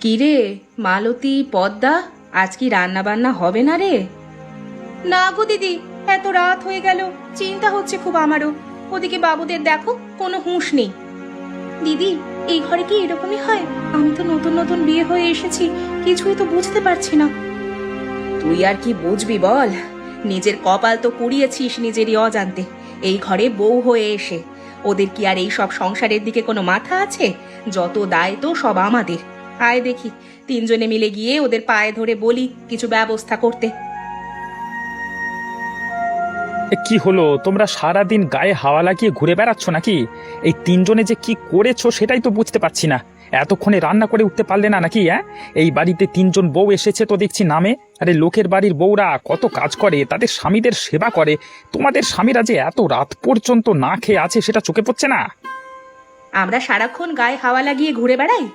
কিরে মালতী, পদ্মা, আজ কি রান্না বান্না হবে না রে? না গো দিদি, এত রাত হয়ে গেল, চিন্তা হচ্ছে খুব আমারও। ওদিকে বাবুদের দেখো, কোনো হুঁশ নেই। দিদি, এই ঘরে কি এরকমই হয়? আমি তো নতুন নতুন বিয়ে হয়ে এসেছি, কিছুই তো বুঝতে পারছি না। তুই আর কি বুঝবি বল, নিজের কপাল তো কুড়িয়েছিস নিজেরই অজান্তে, এই ঘরে বউ হয়ে এসে। ওদের কি আর এই সব সংসারের দিকে কোনো মাথা আছে? যত দায় তো সব আমাদের। আয় দেখি, তিনজনে মিলে গিয়ে ওদের পায়ে ধরে বলি কিছু ব্যবস্থা করতে। কি হলো, তোমরা সারাদিন গায়ে হাওয়া লাগিয়ে ঘুরে বেড়াচ্ছ নাকি? এই তিনজনে যে কি করেছো সেটাই তো বুঝতে পারছি না। এতক্ষণে রান্না করে উঠতে পারলে না নাকি? এই বাড়িতে তিনজন বউ এসেছে তো দেখছি নামে। আরে লোকের বাড়ির বউরা কত কাজ করে, তাদের স্বামীদের সেবা করে। তোমাদের স্বামীরা যে এত রাত পর্যন্ত না খেয়ে আছে সেটা চোখে পড়ছে না? আমরা সারাক্ষণ গায়ে হাওয়া লাগিয়ে ঘুরে বেড়াই?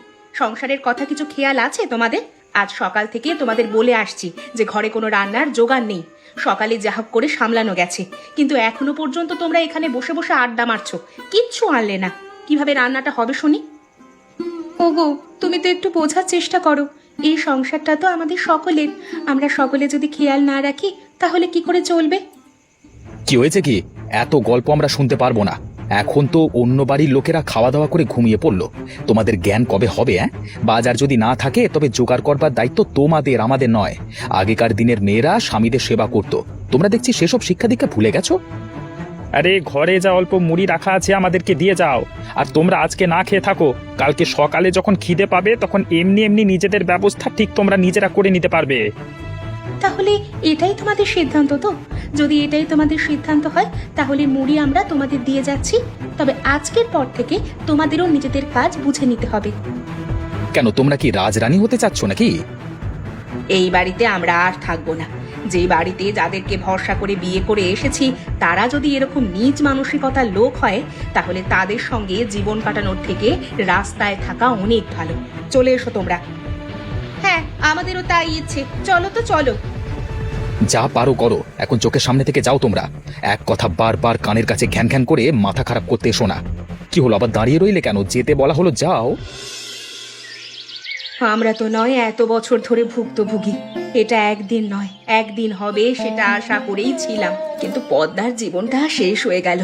সংসারের কথা কিছু খেয়াল আছে তোমাদের? আজ সকাল থেকে তোমাদের বলে আসছি যে ঘরে কোনো রান্নার জোগাড় নেই। সকালে যা হোক করে সামলানো গেছে, কিন্তু এখনো পর্যন্ত তোমরা এখানে বসে বসে আড্ডা মারছো, কিচ্ছু আনলে না। কিভাবে রান্নাটা হবে শুনি? ওগো, তুমি তো একটু বোঝার চেষ্টা করো, এই সংসারটা তো আমাদের সকলের। আমরা সকলে যদি খেয়াল না রাখি তাহলে কি করে চলবে? কি হয়েছে কি? এত গল্প আমরা শুনতে পারবো না। এখন তো অন্য বাড়ির লোকেরা খাওয়া দাওয়া করে ঘুমিয়ে পড়লো। তোমাদের জ্ঞান কবে হবে? বাজার যদি না থাকে তবে জোগাড় করবার দায়িত্ব তোমাদের, আমাদের নয়। আগেকার দিনের মেয়েরা স্বামীদের সেবা করত, তোমরা দেখছি সেসব শিক্ষা দীক্ষা ভুলে গেছো। আরে ঘরে যা অল্প মুড়ি রাখা আছে আমাদেরকে দিয়ে যাও। আর তোমরা আজকে না খেয়ে থাকো, কালকে সকালে যখন খিদে পাবে তখন এমনি এমনি নিজেদের ব্যবস্থা ঠিক তোমরা নিজেরা করে নিতে পারবে। তাহলে এটাই তোমাদের সিদ্ধান্ত তো? যদি এটাই তোমাদের সিদ্ধান্ত হয় তাহলে মুড়ি আমরা তোমাদের দিয়ে যাচ্ছি, তবে আজকের পর থেকে তোমাদেরও নিজেদের কাজ বুঝে নিতে হবে। কেন, তোমরা কি রাজরানী হতে চাচ্ছ নাকি? এই বাড়িতে আমরা আর থাকবো না। যে বাড়িতে যাদেরকে ভরসা করে বিয়ে করে এসেছি তারা যদি এরকম নীচ মানসিকতার লোক হয়, তাহলে তাদের সঙ্গে জীবন কাটানোর থেকে রাস্তায় থাকা অনেক ভালো। চলে এসো তোমরা। হ্যাঁ, আমাদেরও তাই ইচ্ছে, চলো তো চলো। যা পারো করো, এখন চোখের সামনে থেকে যাও তোমরা। এক কথা বারবার কানের কাছে ঘ্যান ঘ্যান করে মাথা খারাপ করতে এসো না। কি হলো, আবার দাঁড়িয়ে রইলে কেন? যেতে বলা হলো, যাও। আমরা তো নয় এত বছর ধরে ভুক্তভোগী, এটা একদিন নয় একদিন হবে সেটা আশা করেই ছিলাম, কিন্তু পদ্মার জীবনটা শেষ হয়ে গেল।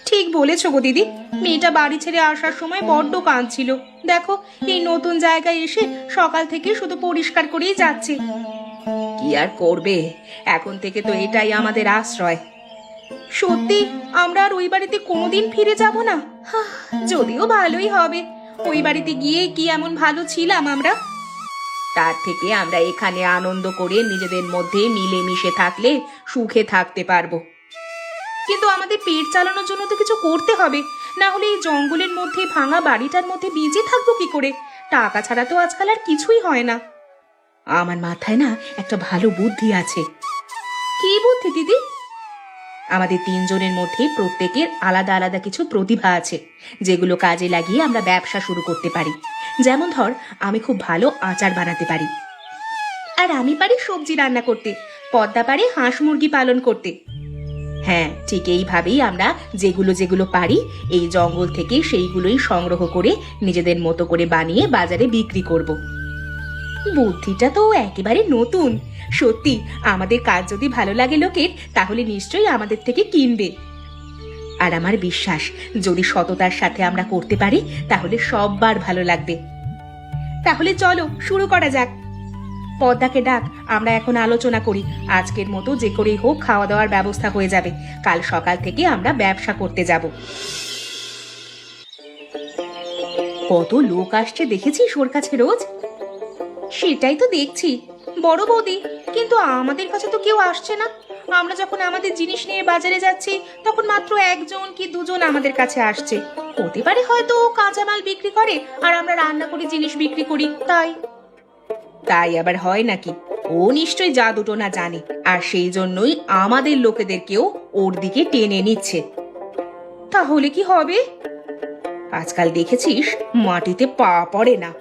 ঠিক বলেছো গো দিদি, মেয়েটা বাড়ি ছেড়ে আসার সময় বড্ড কাঁদছিল। দেখো, এই নতুন জায়গায় এসে সকাল থেকে শুধু পরিষ্কার করেই যাচ্ছে। কি আর করবে, এখন থেকে তো এটাই আমাদের আশ্রয়। সত্যি আমরা আর ওই বাড়িতে কোনোদিন ফিরে যাব না? যদিও ভালোই হবে, ওই বাড়িতে গিয়ে কি এমন ভালো ছিলাম আমরা। তার থেকে আমরা এখানে আনন্দ করে নিজেদের মধ্যে মিলেমিশে থাকলে সুখে থাকতে পারবো। কিন্তু আমাদের পেট চালানোর জন্য তো কিছু করতে হবে, না হলে এই জঙ্গলের মধ্যে ভাঙা বাড়িটার মধ্যে ভিজে থাকবো কি করে? টাকা ছাড়া তো আজকাল আর কিছুই হয় না। আমার মাথায় না একটা ভালো বুদ্ধি আছে। কি বুদ্ধি দিদি? আমাদের তিনজনের মধ্যে প্রত্যেকের আলাদা আলাদা কিছু প্রতিভা আছে, যেগুলো কাজে লাগিয়ে আমরা ব্যবসা শুরু করতে পারি। যেমন ধর, আমি খুব ভালো আচার বানাতে পারি, আর আমি পারি সবজি রান্না করতে, পদ্মা পারে হাঁস মুরগি পালন করতে। হ্যাঁ, ঠিক এইভাবেই আমরা যেগুলো যেগুলো পারি এই জঙ্গল থেকে সেইগুলোই সংগ্রহ করে নিজেদের মতো করে বানিয়ে বাজারে বিক্রি করব। বুদ্ধিটা তো একেবারে নতুন। সত্যি, আমাদের কাজ যদি ভালো লাগে লোকের, তাহলে নিশ্চয়ই আমাদের থেকে কিনবে। আর আমার বিশ্বাস, যদি সততার সাথে আমরা করতে পারি তাহলে সববার ভালো লাগবে। তাহলে চলো শুরু করা যাক। পদ্মাকে ডাক, আমরা এখন আলোচনা করি। আজকের মতো যে করেই হোক খাওয়া দাওয়ার ব্যবস্থা হয়ে যাবে, কাল সকাল থেকে আমরা ব্যবসা করতে যাব। কত লোক আসছে দেখেছিস ওর কাছে রোজ? সেটাই তো দেখছি বড় বৌদি, কিন্তু আমাদের কাছে তো কেউ আসছে না। আমরা যখন আমাদের জিনিস নিয়ে বাজারে যাচ্ছি তখন মাত্র একজন কি দুজন আমাদের কাছে আসছে। হতে পারে হয়তো ও কাঁচামাল বিক্রি করে আর আমরা রান্না করে জিনিস বিক্রি করি, তাই। তাই আবার হয় নাকি? ও নিশ্চয়ই যা দুটো না জানে, আর সেই জন্যই আমাদের লোকেদেরকেও ওর দিকে টেনে নিচ্ছে। তাহলে কি হবে? আজকাল দেখেছিস মাটিতে পা পড়ে না।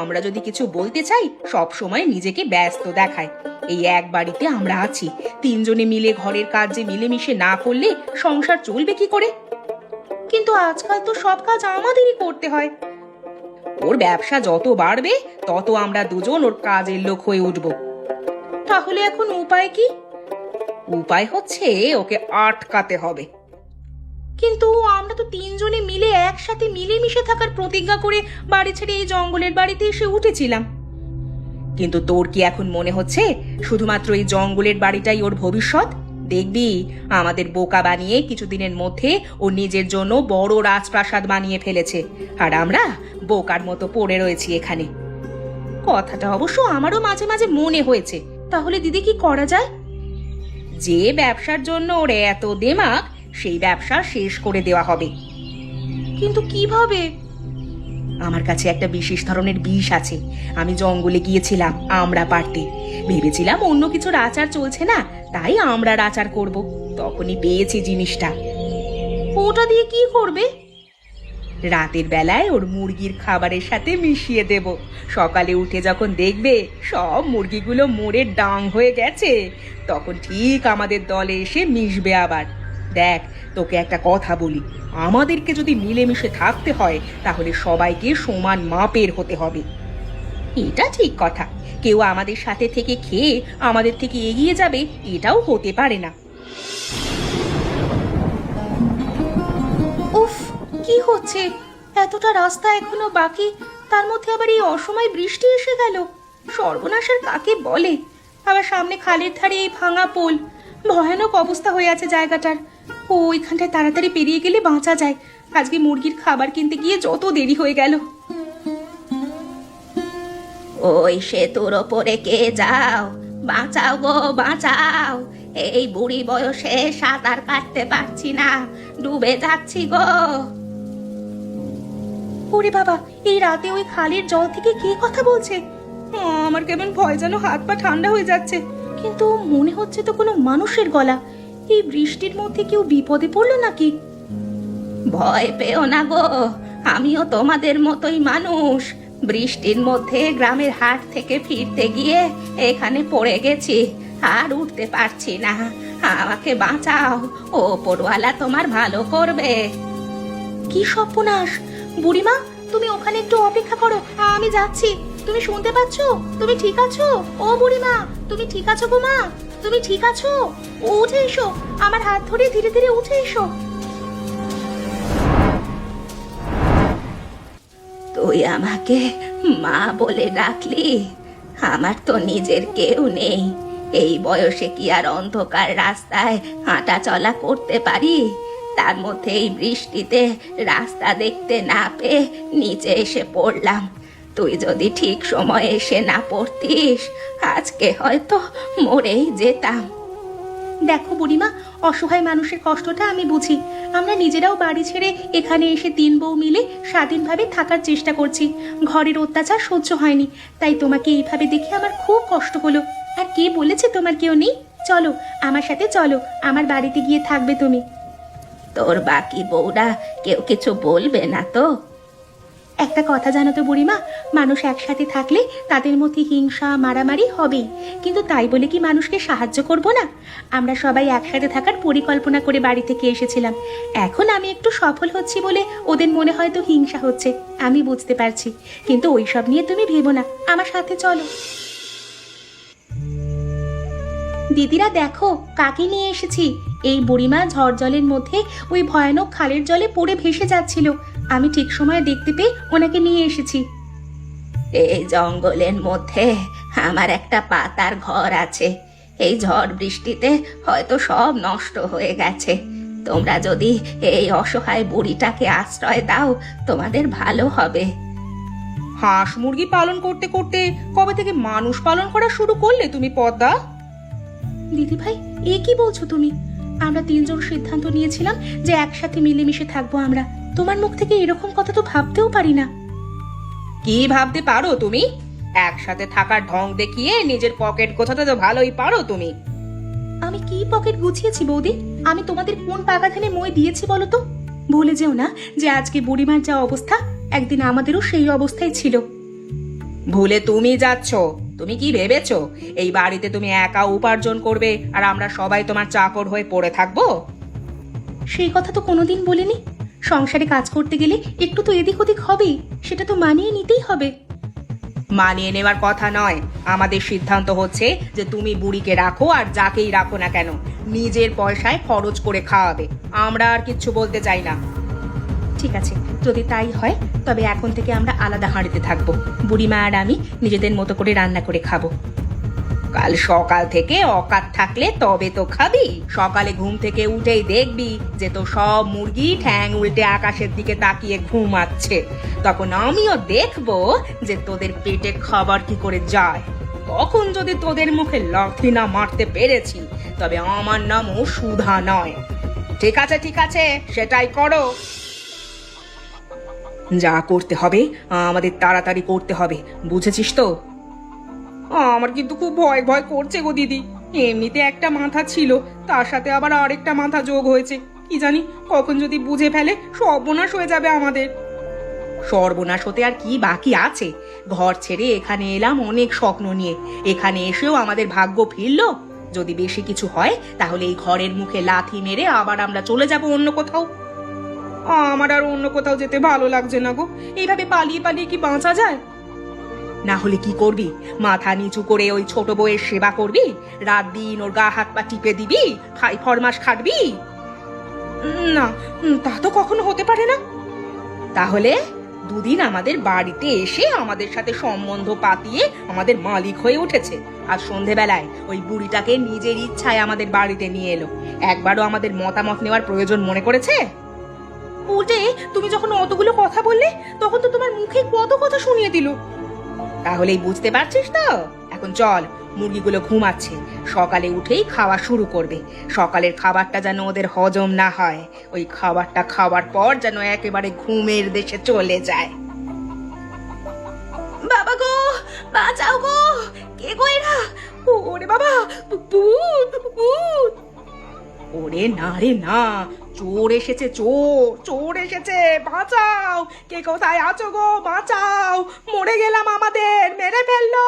আমরা যদি কিছু বলতে চাই সব সময় নিজেকে ব্যস্ত দেখায়। এই এক বাড়িতে আমরা আছি, তিনজনে মিলে ঘরের কাজ যে মিলেমিশে না করলে সংসার চলবে কি করে? কিন্তু আজকাল তো সব কাজ আমাদেরই করতে হয়। ওর ব্যবসা যত বাড়বে তত আমরা দুজন ওর কাজের লোক হয়ে উঠব। তাহলে এখন উপায় কি? উপায় হচ্ছে ওকে আটকাতে হবে। কিন্তু আমরা তো তিনজনে মিলে একসাথে মিলেমিশে থাকার প্রতিজ্ঞা করে বাড়ি ছেড়ে এই জঙ্গলের বাড়িতে এসে উঠেছিলাম। কিন্তু তোর কি এখন মনে হচ্ছে শুধুমাত্র এই জঙ্গলের বাড়িটাই ওর ভবিষ্যৎ? দেখবি আমাদের বোকা বানিয়ে কিছুদিনের মধ্যে ও নিজের জন্য বড় রাজপ্রাসাদ বানিয়ে ফেলেছে, আর আমরা বোকার মতো পড়ে রয়েছি এখানে। কথাটা অবশ্য আমারও মাঝে মাঝে মনে হয়েছে। তাহলে দিদি কি করা যায়? যে ব্যবসার জন্য ওর এত দেমাগ সেই ব্যবসা শেষ করে দেওয়া হবে। কিন্তু কিভাবে? আমার কাছে একটা বিশেষ ধরনের বিষ আছে। আমি জঙ্গলে গিয়েছিলাম আমড়া পাড়তে। ভেবেছিলাম অন্য কিছুর আচার চলছে না, তাই আমড়ার আচার করব। তখনই পেয়েছি জিনিসটা। ওটা দিয়ে কি করবে? রাতের বেলায় ওর মুরগির খাবারের সাথে মিশিয়ে দেব। সকালে উঠে যখন দেখবে সব মুরগিগুলো মরে ডাং হয়ে গেছে, তখন ঠিক আমাদের দলে এসে মিশবে আবার। দেখ, তোকে একটা কথা বলি, আমাদেরকে যদি মিলেমিশে থাকতে হয় তাহলে সবাইকে সমান মাপের হতে হবে। এটা ঠিক কথা। কেউ আমাদের সাথে থেকে খেয়ে আমাদের থেকে এগিয়ে যাবে এটাও হতে পারে না। উফ, কি হচ্ছে? এতটা রাস্তা এখনো বাকি, তার মধ্যে আবার এই অসময় বৃষ্টি এসে গেল। সর্বনাশের কাকে বলে? আবার সামনে খালের ধারে এই ভাঙা পোল। ভয়ানক অবস্থা হয়ে আছে জায়গাটার। ওইখানটায় তাড়াতাড়ি পেরিয়ে গেলে বাঁচা যায়। আজকে মুরগির খাবার কিনতে গিয়ে যত দেরি হয়ে গেল। ওই সেতুর ওপরে কে যাও? বাঁচাও গো, বাঁচাও। এই বুড়ি বয়সে সাঁতার কাটতে পারছি না, ডুবে যাচ্ছি গো। ওরে বাবা, এই রাতে ওই খালের জল থেকে কে কথা বলছে? আমার কেমন ভয় যেন হাত পা ঠান্ডা হয়ে যাচ্ছে। কিন্তু মনে হচ্ছে তো কোনো মানুষের গলা। এই বৃষ্টির মধ্যে কেউ বিপদে পড়লো নাকি? ভয় পেও না গো, আমিও তোমাদের মতোই মানুষ। বৃষ্টির মধ্যে গ্রামের হাট থেকে ফিরতে গিয়ে এখানে পড়ে গেছি, আর উঠতে পারছি না। আমাকে বাঁচাও, ওপরওয়ালা তোমার ভালো করবে। কি সর্বনাশ! বুড়িমা, তুমি ওখানে একটু অপেক্ষা করো, আমি যাচ্ছি। তুমি শুনতে পাচ্ছ? তুমি ঠিক আছো? ও বুড়িমা, তুমি ঠিক আছো গো? মা, তুমি ঠিক আছো? উঠে এসো, আমার হাত ধরে ধীরে ধীরে উঠে এসো। তুই আমাকে মা বলে ডাকলি? আমার তো নিজের কেউ নেই। এই বয়সে কি আর অন্ধকার রাস্তায় হাঁটা চলা করতে পারি? তার মধ্যে এই বৃষ্টিতে রাস্তা দেখতে না পেয়ে নিচে এসে পড়লাম। তুই যদি ঠিক সময়ে এসে না পড়তিস, আজকে হয়তো মরেই যেতাম। দেখো বুড়িমা, অসহায় মানুষের কষ্টটা আমি বুঝি। আমরা নিজেরাও বাড়ি ছেড়ে এখানে এসে তিন বউ মিলে স্বাধীনভাবে থাকার চেষ্টা করছি। ঘরের অত্যাচার সহ্য হয়নি, তাই তোমাকে এইভাবে দেখে আমার খুব কষ্ট হলো। আর কে বলেছে তোমার কেউ নেই? চলো আমার সাথে, চলো আমার বাড়িতে গিয়ে থাকবে তুমি। তোর বাকি বউরা কেউ কিছু বলবে না তো? একটা কথা জানো তো বুড়িমা, মানুষ একসাথে থাকলে তাদের মধ্যে হিংসা মারামারি হবেই, কিন্তু তাই বলে কি মানুষকে সাহায্য করব না? আমরা সবাই একসাথে থাকার পরিকল্পনা করে বাড়ি থেকে এসেছিলাম। এখন আমি একটু সফল হচ্ছি বলে ওদের মনে হয়তো হিংসা হচ্ছে, আমি বুঝতে পারছি। কিন্তু ওইসব নিয়ে তুমি ভেবো না, আমার সাথে চলো। দিদিরা দেখো কাকে নিয়ে এসেছি। এই বুড়িমা ঝড় জলের মধ্যে ওই ভয়ানক খালের জলে পড়ে ভেসে যাচ্ছিল। আমি ঠিক সময়ে দেখতে পেয়ে ওনাকে নিয়ে এসেছি। এই জঙ্গলের মধ্যে আমার একটা পাতার ঘর আছে। এই ঝড় বৃষ্টিতে হয়তো সব নষ্ট হয়ে গেছে। তোমরা যদি এই অসহায় বুড়িটাকে আশ্রয় দাও, তোমাদের ভালো হবে। হাঁস মুরগি পালন করতে করতে কবে থেকে মানুষ পালন করা শুরু করলে তুমি পদ্মা? দিদি ভাই, এ কি বলছো তুমি? আমরা তিনজন সিদ্ধান্ত নিয়েছিলাম যে একসাথে মিলেমিশে থাকবো আমরা। তোমার মুখ থেকে এরকম কথা তো ভাবতেও পারি না। কি ভাবতে পারো তুমি? একসাথে থাকার ঢং দেখিয়ে নিজের পকেট গোছাতে তো ভালোই পারো তুমি। আমি কি পকেট গুছিয়েছি বৌদি? আমি তোমাদের কোন পাগাখানে মই দিয়েছি বলো তো? ভুলে যেও না যে আজকে বুড়িমার যা অবস্থা, একদিন আমাদেরও সেই অবস্থায় ছিল। ভুলে তুমি যাচ্ছ? তুমি কি ভেবেছো এই বাড়িতে তুমি একা উপার্জন করবে আর আমরা সবাই তোমার চাকর হয়ে পড়ে থাকবো? সেই কথা তো কোনোদিন বলিনি। সংসারে কাজ করতে গেলে একটু তো এদিক ওদিক হবেই, সেটা তো মানিয়ে নিতেই হবে। মানিয়ে নেওয়ার কথা নয়, আমাদের সিদ্ধান্ত হচ্ছে যে তুমি বুড়িকে রাখো, আর যাকেই রাখো না কেন নিজের পয়সায় খরচ করে খাওয়াবে। আমরা আর কিচ্ছু বলতে চাই না। ঠিক আছে, যদি তাই হয় তবে এখন থেকে আমরা আলাদা হাঁড়িতে থাকবো। বুড়িমা আর আমি নিজেদের মতো করে রান্না করে খাবো। কাল সকাল থেকে অকাত থাকলে তবে তো খাবি। সকালে ঘুম থেকে উঠেই দেখবি যে তো সব মুরগি ঠ্যাং উল্টে আকাশের দিকে তাকিয়ে ঘুমাচ্ছে। তখন আমিও দেখবো যে তোদের পেটে খাবার কি করে যায়। তখন যদি তোদের মুখে লাথি না মারতে পেরেছি তবে আমার নামও সুধা নয়। ঠিক আছে ঠিক আছে, সেটাই করো। যা করতে হবে আমাদের তাড়াতাড়ি করতে হবে, বুঝেছিস তো? আমার কিন্তু খুব ভয় ভয় করছে গো দিদি। এমনিতে একটা মাথা ছিল, তার সাথে আবার আরেকটা মাথা যোগ হয়েছে। কি জানি কখন যদি বুঝে ফেলে সর্বনাশ হয়ে যাবে আমাদের। সর্বনাশ হতে আর কি বাকি আছে? ঘর ছেড়ে এখানে এলাম অনেক স্বপ্ন নিয়ে, এখানে এসেও আমাদের ভাগ্য ফিরলো। যদি বেশি কিছু হয় তাহলে এই ঘরের মুখে লাথি মেরে আবার আমরা চলে যাব অন্য কোথাও। আমার আর অন্য কোথাও যেতে ভালো লাগছে না গো। এইভাবে পালিয়ে পালিয়ে কি বাঁচা যায়? না হলে কি করবি? মাথা নিচু করে ওই ছোট বউয়ের সেবা করবি? রাত দিন ওর গা হাত পা টিপে দিবি? খাই ফরমাস খাটবি? না, তা তো কখনো হতে পারে না। তাহলে দুদিন আমাদের বাড়িতে এসে আমাদের সাথে সম্বন্ধ পাতিয়ে আমাদের মালিক হয়ে উঠেছে, আর সন্ধেবেলায় ওই বুড়িটাকে নিজের ইচ্ছায় আমাদের বাড়িতে নিয়ে এলো। একবারও আমাদের মতামত নেওয়ার প্রয়োজন মনে করেছে? উল্টে তুমি যখন অতগুলো কথা বললে তখন তো তোমার মুখে কত কথা শুনিয়ে দিল। তাহলেই বুঝতে পারছিস তো? এখন চল, মুরগিগুলো ঘুমাচ্ছে, সকালে উঠেই খাওয়া শুরু করবে। সকালের খাবারটা যেন ওদের হজম না হয়, ওই খাবারটা খাওয়ার পর যেন একেবারে ঘুমের দেশে চলে যায়। বাবা গো, বাঁচাও গো! কে গো এরা? ওরে বাবা, ভূত ভূত! ওরে না রে না, চোর এসেছে, চোর চোর এসেছে, বাঁচাও! কে কোথায় আছো গো? বাঁচাও, মরে গেলাম, আমাদের মেরে ফেললো।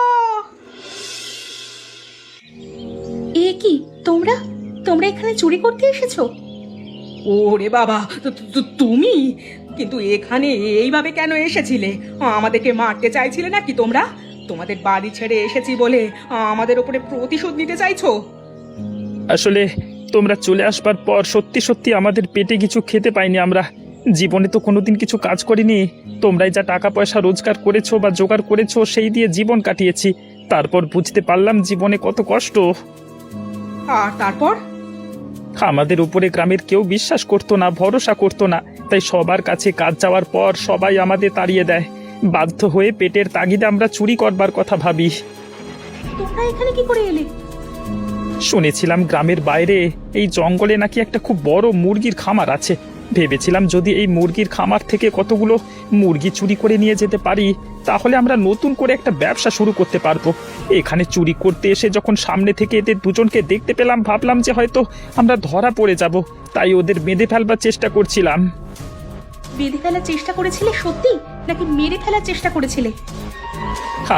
এ কি, তোমরা তোমরা এখানে চুরি করতে এসেছো? ওরে বাবা, তুমি? কিন্তু এখানে এইভাবে কেন এসেছিলে? আমাদেরকে মারতে চাইছিলে নাকি তোমরা? তোমাদের বাড়ি ছেড়ে এসেছি বলে আমাদের উপরে প্রতিশোধ নিতে চাইছো? আসলে তোমরা চলে আসবার পর সত্যি সত্যি আমাদের পেটে কিছু খেতে পাইনি। আমরা জীবনে তো কোনোদিন কিছু কাজ করিনি। তোমরাই যা টাকা পয়সা রোজগার করেছো বা জোগাড় করেছো সেই দিয়ে জীবন কাটিয়েছি। তারপর বুঝতে পারলাম জীবনে কত কষ্ট। আর তারপর? আমাদের উপরে গ্রামের কেউ বিশ্বাস করতো না, ভরসা করতো না। তাই সবার কাছে কাজ যাওয়ার পর সবাই আমাদের তাড়িয়ে দেয়। বাধ্য হয়ে পেটের তাগিদে আমরা চুরি করবার কথা ভাবি। তোমরা এখানে কি করে এলে? শুনেছিলাম গ্রামের বাইরে এই জঙ্গলে নাকি একটা খুব বড় মুরগির খামার আছে। ভেবেছিলাম যদি এই মুরগির খামার থেকে কতগুলো মুরগি চুরি করে নিয়ে যেতে পারি তাহলে আমরা নতুন করে একটা ব্যবসা শুরু করতে পারবো। এখানে চুরি করতে এসে যখন সামনে থেকে এদের দুজনকে দেখতে পেলাম ভাবলাম যে হয়তো আমরা ধরা পড়ে যাব, তাই ওদের বেঁধে ফেলবার চেষ্টা করছিলাম। বেঁধে ফেলার চেষ্টা করেছিলে সত্যি, নাকি মেরে ফেলার চেষ্টা করেছিলে?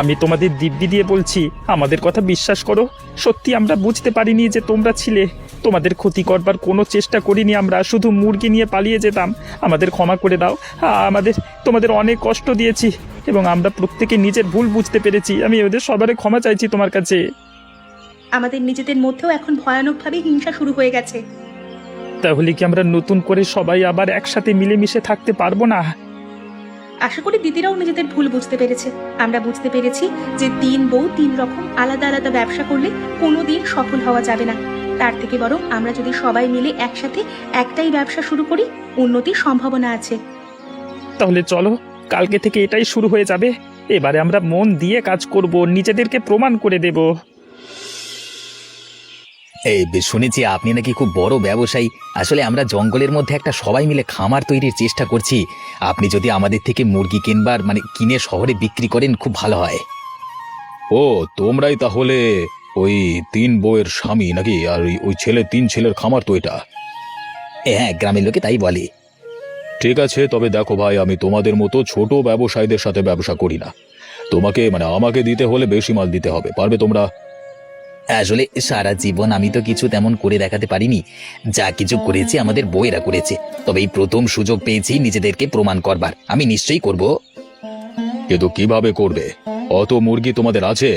আমি তোমাদের দিব্যি দিয়ে বলছি, আমাদের কথা বিশ্বাস করো। সত্যি আমরা বুঝতে পারিনি যে তোমরা ছিলে। তোমাদের ক্ষতি করবার কোনো চেষ্টা করিনি আমরা, শুধু মুরগি নিয়ে পালিয়ে যেতাম। আমাদের ক্ষমা করে দাও। তোমাদের অনেক কষ্ট দিয়েছি এবং আমরা প্রত্যেকে নিজের ভুল বুঝতে পেরেছি। আমি ওদের সবারই ক্ষমা চাইছি তোমার কাছে। আমাদের নিজেদের মধ্যেও এখন ভয়ানকভাবে হিংসা শুরু হয়ে গেছে। তাহলে কি আমরা নতুন করে সবাই আবার একসাথে মিলেমিশে থাকতে পারবো না? আশা করি দিদিরাও নিজেদের ভুল বুঝতে পেরেছে। আমরা বুঝতে পেরেছি যে 3 বউ 3 রকম আলাদা আলাদা ব্যবসা করলে কোনোদিন সফল হওয়া যাবে না। তার থেকে বরং আমরা যদি সবাই মিলে একসাথে একটাই ব্যবসা শুরু করি, উন্নতির সম্ভাবনা আছে। তাহলে চলো, কালকে থেকে এটাই শুরু হয়ে যাবে। এবারে আমরা মন দিয়ে কাজ করব, নিজেদেরকে প্রমাণ করে দেব। এই শুনেছি আপনি নাকি খুব বড় ব্যবসায়ী। আসলে আমরা জঙ্গলের মধ্যে একটা সবাই মিলে খামার তৈরির চেষ্টা করছি। আপনি যদি আমাদের থেকে মুরগি কিনবার কিনে শহরে বিক্রি করেন খুব ভালো হয়। ও, তোমরাই তাহলে ওই 3 বউয়ের স্বামী নাকি? আর ওই ছেলে 3 ছেলের খামার তো এটা? হ্যাঁ, গ্রামের লোকে তাই বলে। ঠিক আছে, তবে দেখো ভাই, আমি তোমাদের মতো ছোট ব্যবসায়ীদের সাথে ব্যবসা করি না। তোমাকে আমাকে দিতে হলে বেশি মাল দিতে হবে, পারবে তোমরা? আসলে সারা জীবন আমি তো কিছু তেমন করে দেখাতে পারিনি। যা কিছু করেছে আমাদের বউয়েরা করেছে। তবে এই প্রথম সুযোগ পেয়েছি নিজেদেরকে প্রমাণ করবার। আমি নিশ্চয়ই করব। কিন্তু কিভাবে করবে? অত মুরগি তোমাদের আছে?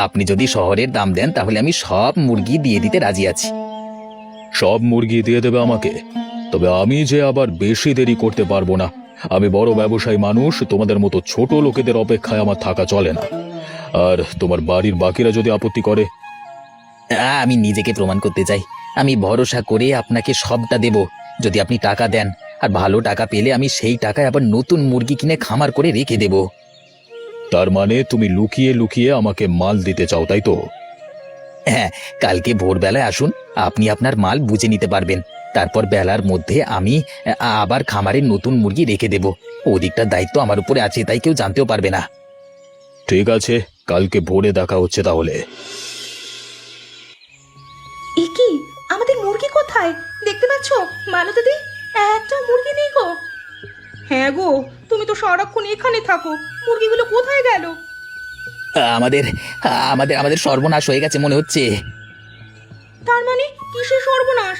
আপনি যদি শহরের দাম দেন তাহলে আমি সব মুরগি দিয়ে দিতে রাজি আছি। সব মুরগি দিয়ে দেবে আমাকে? তবে আমি যে আবার বেশি দেরি করতে পারবো না। আমি বড় ব্যবসায়ী মানুষ, তোমাদের মতো ছোট লোকেদের অপেক্ষায় আমার থাকা চলে না। আর তোমার বাড়ির বাকিরা যদি আপত্তি করে? আমি নিজেকে প্রমাণ করতে চাই। আমি ভরসা করে আপনাকে সবটা দেব যদি আপনি টাকা দেন। আর ভালো টাকা পেলে আমি সেই টাকায় আবার নতুন মুরগি কিনে খামার করে রেখে দেব। তার মানে তুমি লুকিয়ে লুকিয়ে আমাকে মাল দিতে চাও, তাই তো? হ্যাঁ, কালকে ভোরবেলায় আসুন, আপনি আপনার মাল বুঝে নিতে পারবেন। তারপর বেলার মধ্যে আমি আবার খামারে নতুন মুরগি রেখে দেব। ওদিকটার দায়িত্ব আমার উপরে আছে, তাই কেউ জানতেও পারবে না। ঠিক আছে, কালকে ভোরে দেখা হচ্ছে তাহলে। এ কি, আমাদের মুরগি কোথায়? দেখতে পাচ্ছ মালতীদি, একটা মুরগি নেই গো। হ্যাঁ গো, তুমি তো সারাক্ষণ এখানে থাকো, মুরগিগুলো কোথায় গেল? আমাদের আমাদের আমাদের সর্বনাশ হয়ে গেছে মনে হচ্ছে। তার মানে কিসের সর্বনাশ?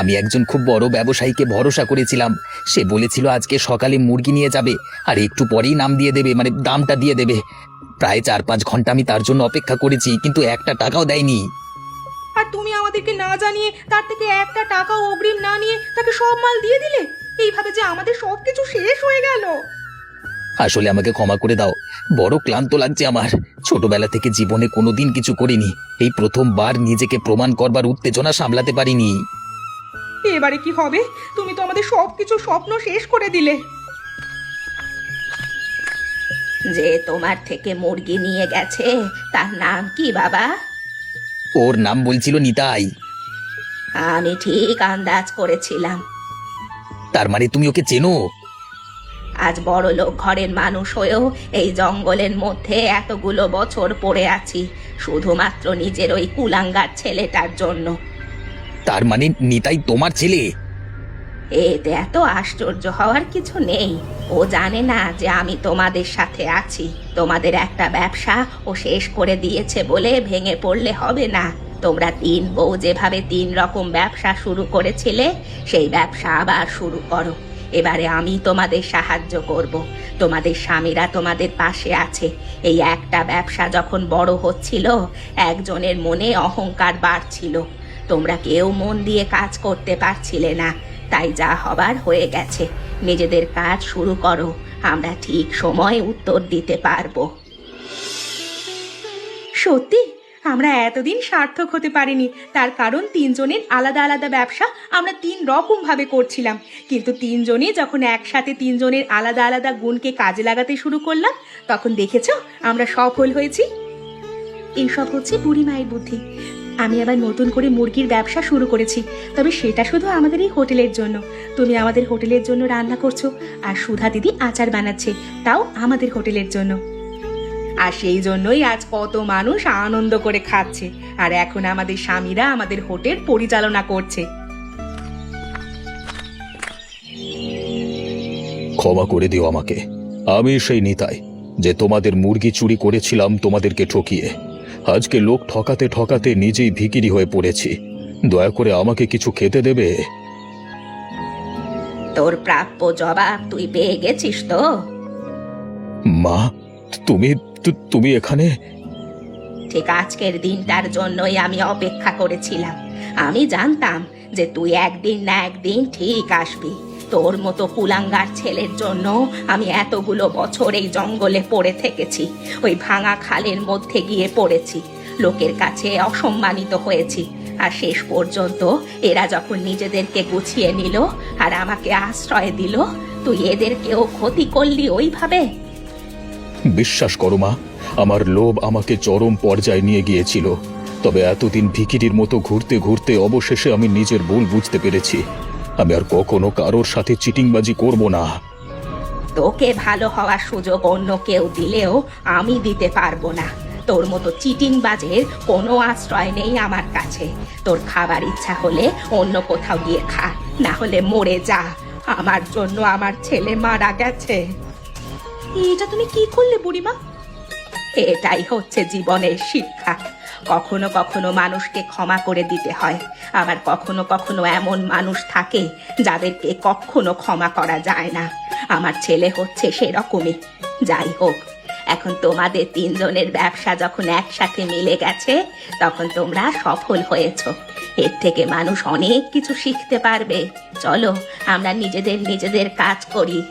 আমি একজন খুব বড় ব্যবসায়ীকে ভরসা করেছিলাম। সে বলেছিল আজকে সকালে মুরগি নিয়ে যাবে আর একটু পরেই নাম দিয়ে দেবে, মানে দামটা দিয়ে দেবে। প্রায় 4-5 ঘন্টা আমি তার জন্য অপেক্ষা করেছি, কিন্তু একটা টাকাও দেয়নি। আর তুমি আমাদেরকে না জানিয়ে, তার থেকে একটা টাকাও অগ্রিম না নিয়ে তাকে সব মাল দিয়ে দিলে। এইভাবে যে আমাদের সবকিছু শেষ হয়ে গেল। আসলে আমাকে ক্ষমা করে দাও, বড় ক্লান্ত লাগছে আমার। ছোটবেলা থেকে জীবনে কোনোদিন কিছু করিনি, এই প্রথমবার নিজেকে প্রমাণ করবার উত্তেজনা সামলাতে পারিনি। এবারে কি হবে? তুমি তো আমাদের সবকিছু স্বপ্ন শেষ করে দিলে। যে তোমার থেকে মুরগি নিয়ে গেছে তার নাম কি বাবা? ওর নাম বলছিল নিতাই। আমি ঠিক আন্দাজ করেছিলাম। তার মানে তুমি ওকে চেনো? আজ বড় লোক ঘরের মানুষ হয়েও এই জঙ্গলের মধ্যে এতগুলো বছর পড়ে আছি শুধুমাত্র নিজের ওই কুলাঙ্গার ছেলেটার জন্য। তার মানে নিতাই তোমার ছেলে? এতে এত আশ্চর্য হওয়ার কিছু নেই। ও জানে না যে আমি তোমাদের সাথে আছি। তোমাদের একটা ব্যবসা ও শেষ করে দিয়েছে বলে ভেঙে পড়লে হবে না। তোমরা 3 বউ যেভাবে 3 রকম ব্যবসা শুরু করেছিলে, সেই ব্যবসা আবার শুরু করো। এবারে আমি তোমাদের সাহায্য করব। তোমাদের স্বামীরা তোমাদের পাশে আছে। এই একটা ব্যবসা যখন বড় হচ্ছিল, একজনের মনে অহংকার বাড়ছিল। তোমরা কেউ মন দিয়ে কাজ করতে পারছিলে না, তাই যা হবার হয়ে গেছে। নিজেদের কাজ শুরু করো, আমরা ঠিক সময়ে উত্তর দিতে পারবো। সত্যি আমরা এতদিন সার্থক হতে পারিনি, তার কারণ 3 জনের আলাদা আলাদা ব্যবসা আমরা 3 রকম ভাবে করছিলাম। কিন্তু 3 জনই যখন একসাথে 3 জনের আলাদা আলাদা গুণকে কাজে লাগাতে শুরু করলাম, তখন দেখেছো আমরা সফল হয়েছি। এইসব হচ্ছে বুড়ি মায়ের বুদ্ধি। আমি আবার নতুন করে মুরগির ব্যবসা শুরু করেছি, তবে সেটা শুধু আমাদের এই হোটেলের জন্য। তুমি আমাদের হোটেলের জন্য রান্না করছো, আর সুধা দিদি আচার বানাচ্ছে, তাও আমাদের হোটেলের জন্য। আর সেই জন্যই আজ কত মানুষ আনন্দ করে খাচ্ছে, আর এখন আমাদের স্বামীরা আমাদের হোটেল পরিচালনা করছে। ক্ষমা করে দিও আমাকে। আমি সেই নিতাই যে তোমাদের মুরগি চুরি করেছিলাম তোমাদেরকে ঠকিয়ে। আজকে লোক ঠকাতে ঠকাতে নিজেই ভিখিরি হয়ে পড়েছি। দয়া করে আমাকে কিছু খেতে দেবে? তোর প্রাপ্য জবাব তুই পেয়ে গেছিস তো? মা, তুমি এখানে? ঠিক আজকের দিনটার জন্যই আমি অপেক্ষা করেছিলাম। আমি জানতাম যে তুই একদিন না একদিন ঠিক আসবি। তোর মতো কুলাঙ্গার ছেলের জন্য আমি এতগুলো বছর এই জঙ্গলে পড়ে থেকেছি, ওই ভাঙা খালের মধ্যে গিয়ে পড়েছি, লোকের কাছে অসম্মানিত হয়েছি। আর শেষ পর্যন্ত এরা যখন নিজেদেরকে গুছিয়ে নিল আর আমাকে আশ্রয় দিল, তুই এদেরকেও ক্ষতি করলি ওইভাবে। বিশ্বাস করো মা, আমার লোভ আমাকে চরম পর্যায়ে নিয়ে গিয়েছিল। তবে এতদিন ভিখিরির মতো ঘুরতে ঘুরতে অবশেষে আমি নিজের ভুল বুঝতে পেরেছি। আমি আর কখনো কারোর সাথে চিটিংবাজি করব না। তোকে ভালো হওয়ার সুযোগ অন্য কেউ দিলেও আমি দিতে পারবো না। তোর মতো চিটিংবাজের কোনো আশ্রয় নেই আমার কাছে। তোর খাবার ইচ্ছা হলে অন্য কোথাও গিয়ে খা, না হলে মরে যা। আমার জন্য আমার ছেলে মারা গেছে। এটা তুমি কি করলে বুড়িমা? এটাই হচ্ছে জীবনের শিক্ষা। কখনো কখনো মানুষকে ক্ষমা করে দিতে হয়, আবার কখনো কখনো এমন মানুষ থাকে যাদেরকে কখনো ক্ষমা করা যায় না। আমার ছেলে হচ্ছে সেরকমই। যাই হোক, এখন তোমাদের তিনজনের ব্যবসা যখন একসাথে মিলে গেছে, তখন তোমরা সফল হয়েছো। এর থেকে মানুষ অনেক কিছু শিখতে পারবে। চলো আমরা নিজেদের কাজ করি।